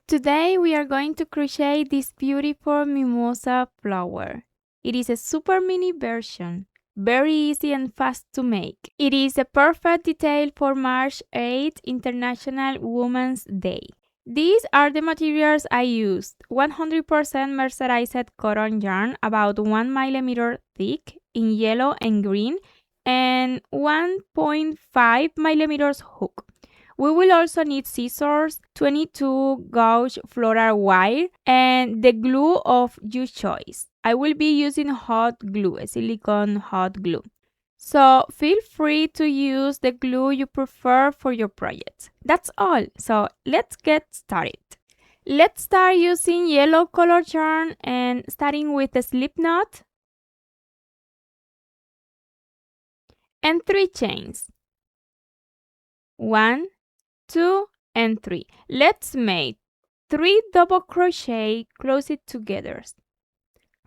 Today we are going to crochet this beautiful mimosa flower. It is a super mini version, very easy and fast to make. It is a perfect detail for March 8th, International Women's Day. These are the materials I used. 100% mercerized cotton yarn, about 1 millimeter thick, in yellow and green, and 1.5 millimeters hook. We will also need scissors, 22 gauge floral wire, and the glue of your choice. I will be using hot glue, a silicone hot glue. So feel free to use the glue you prefer for your project. That's all. So let's get started. Let's start using yellow color yarn and starting with a slip knot and 3 chains. 1, 2, and 3. Let's make 3 double crochet, close it together.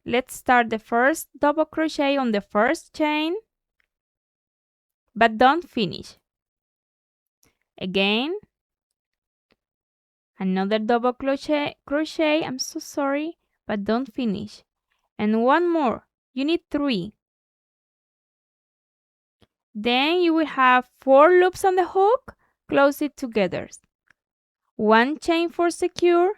Let's start the first double crochet on the first chain, but don't finish. Again, another double crochet, I'm so sorry, but don't finish. And one more, you need 3. Then you will have 4 loops on the hook, close it together. 1 chain for secure,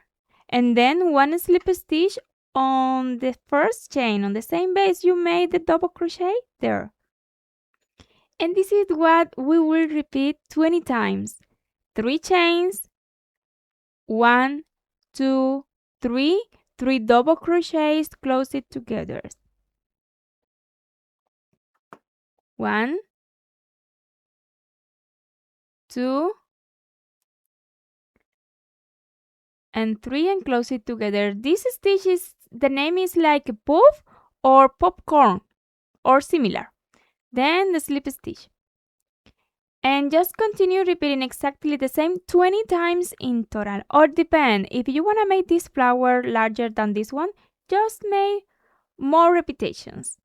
and then 1 slip stitch on the first chain on the same base you made the double crochet there. And this is what we will repeat 20 times. 3 chains, 1, 2, 3, 3 double crochets, close it together. 1, 2, and 3, and close it together. This stitch is, the name is like a puff or popcorn or similar. Then the slip stitch. And just continue repeating exactly the same 20 times in total. Or depend, if you want to make this flower larger than this one, just make more repetitions.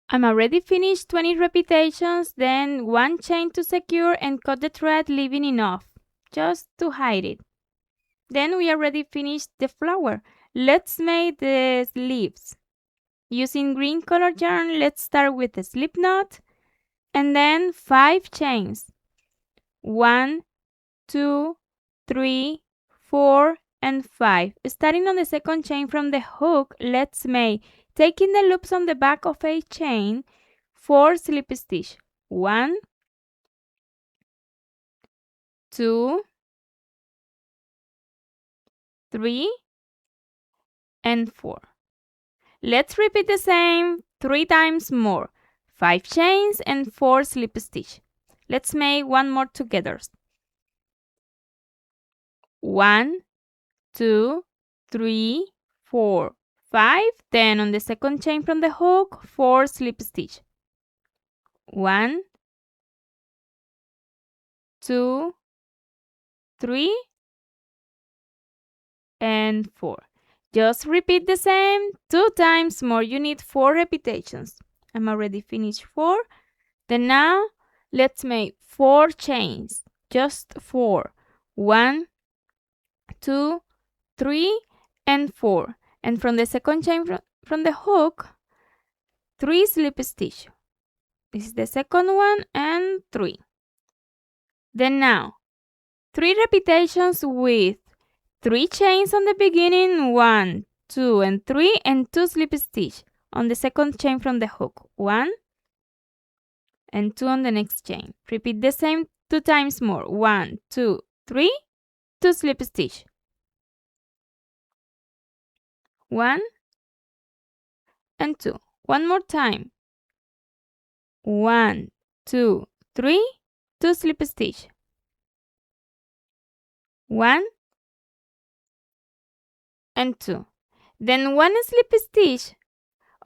I'm already finished 20 repetitions, then 1 chain to secure and cut the thread, leaving enough just to hide it. Then we already finished the flower. Let's make the sleeves. Using green color yarn, let's start with the slip knot and then 5 chains. 1, 2, 3, 4, and 5. Starting on the second chain from the hook, let's make, taking the loops on the back of a chain, 4 slip stitch. 1, 2, 3, and 4. Let's repeat the same 3 times more. 5 chains and 4 slip stitch. Let's make one more together. 1, 2, 3, 4, 5. Then on the second chain from the hook, 4 slip stitch. 1, 2, 3, and 4. Just repeat the same 2 times more. You need 4 repetitions. I'm already finished 4. Then now let's make 4 chains. Just 4. 1, 2, 3, and 4. And from the second chain from the hook, 3 slip stitch. This is the second one, and 3. Then now 3 repetitions with 3 chains on the beginning, 1, 2, and 3, and 2 slip stitch on the second chain from the hook, 1 and 2 on the next chain. Repeat the same 2 times more, 1, 2, 3, 2 slip stitch, 1 and 2. One more time, 1, 2, 3, 2 slip stitch, 1 and 2. Then 1 slip stitch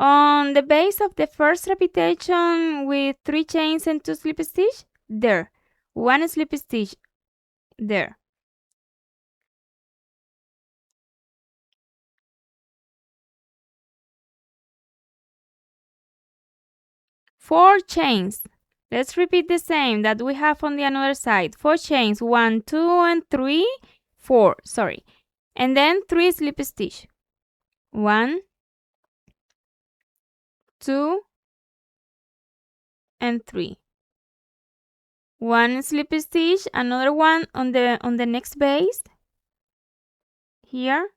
On the base of the first repetition with 3 chains and 2 slip stitch, there, 1 slip stitch, there. 4 chains. Let's repeat the same that we have on the other side. 4 chains, 1, 2, and 3, 4, sorry. And then 3 slip stitch. 1, 2, and 3. 1 slip stitch, another one on the next base. Here.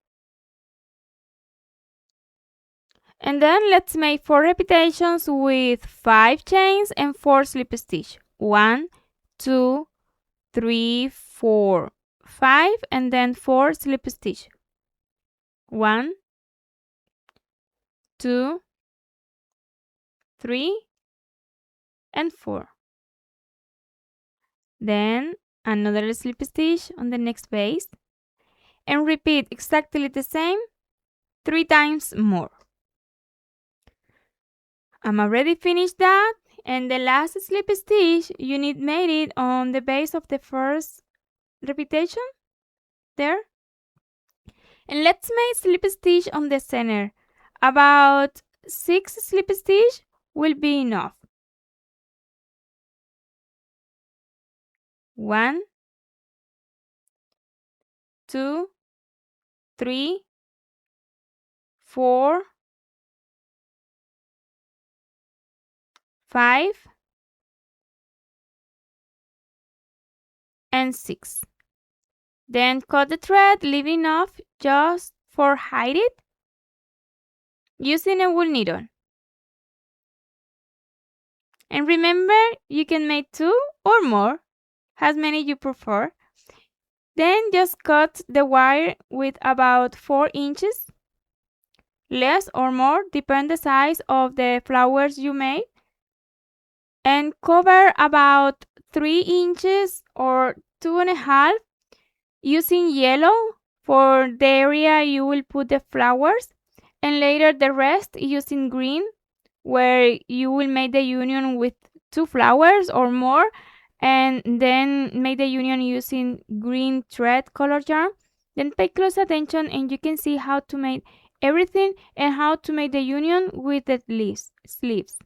And then let's make 4 repetitions with 5 chains and 4 slip stitch. 1, 2, 3, 4, 5, and then 4 slip stitch. 1, 2, 3, and 4. Then another slip stitch on the next base, and repeat exactly the same 3 times more. I'm already finished that, and the last slip stitch you need made it on the base of the first repetition there. And let's make slip stitch on the center. About 6 slip stitch will be enough. 1, 2, 3, 4, 5, and 6. Then cut the thread, leaving off just for hide it using a wool needle. And remember, you can make 2 or more, as many you prefer. Then just cut the wire with about 4 inches, less or more, depend the size of the flowers you made, and cover about 3 inches or 2.5 using yellow for the area you will put the flowers, and later the rest using green, where you will make the union with 2 flowers or more, and then make the union using green thread color yarn. Then pay close attention and you can see how to make everything and how to make the union with the sleeves.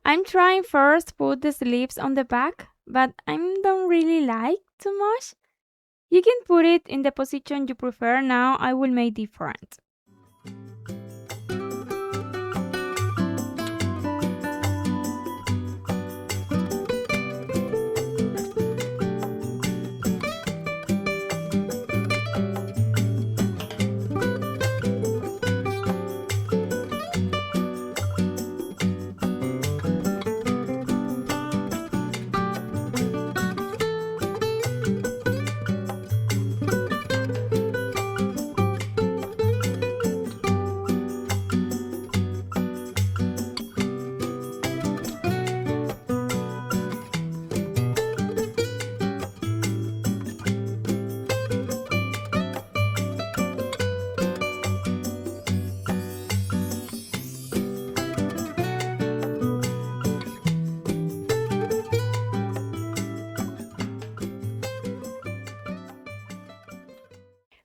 I'm trying first put the sleeves on the back, but I don't really like too much. You can put it in the position you prefer. Now I will make different.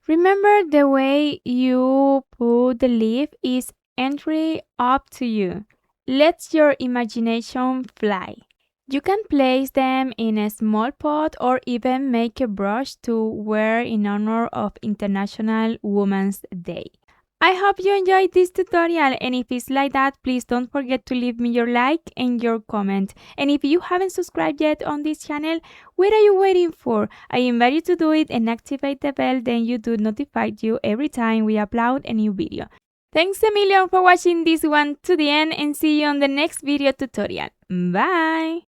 Remember, the way you put the leaf is entirely up to you. Let your imagination fly. You can place them in a small pot or even make a brooch to wear in honor of International Women's Day. I hope you enjoyed this tutorial, and if it's like that, please don't forget to leave me your like and your comment. And if you haven't subscribed yet on this channel, what are you waiting for? I invite you to do it and activate the bell, then YouTube notifies you every time we upload a new video. Thanks a million for watching this one to the end, and see you on the next video tutorial. Bye!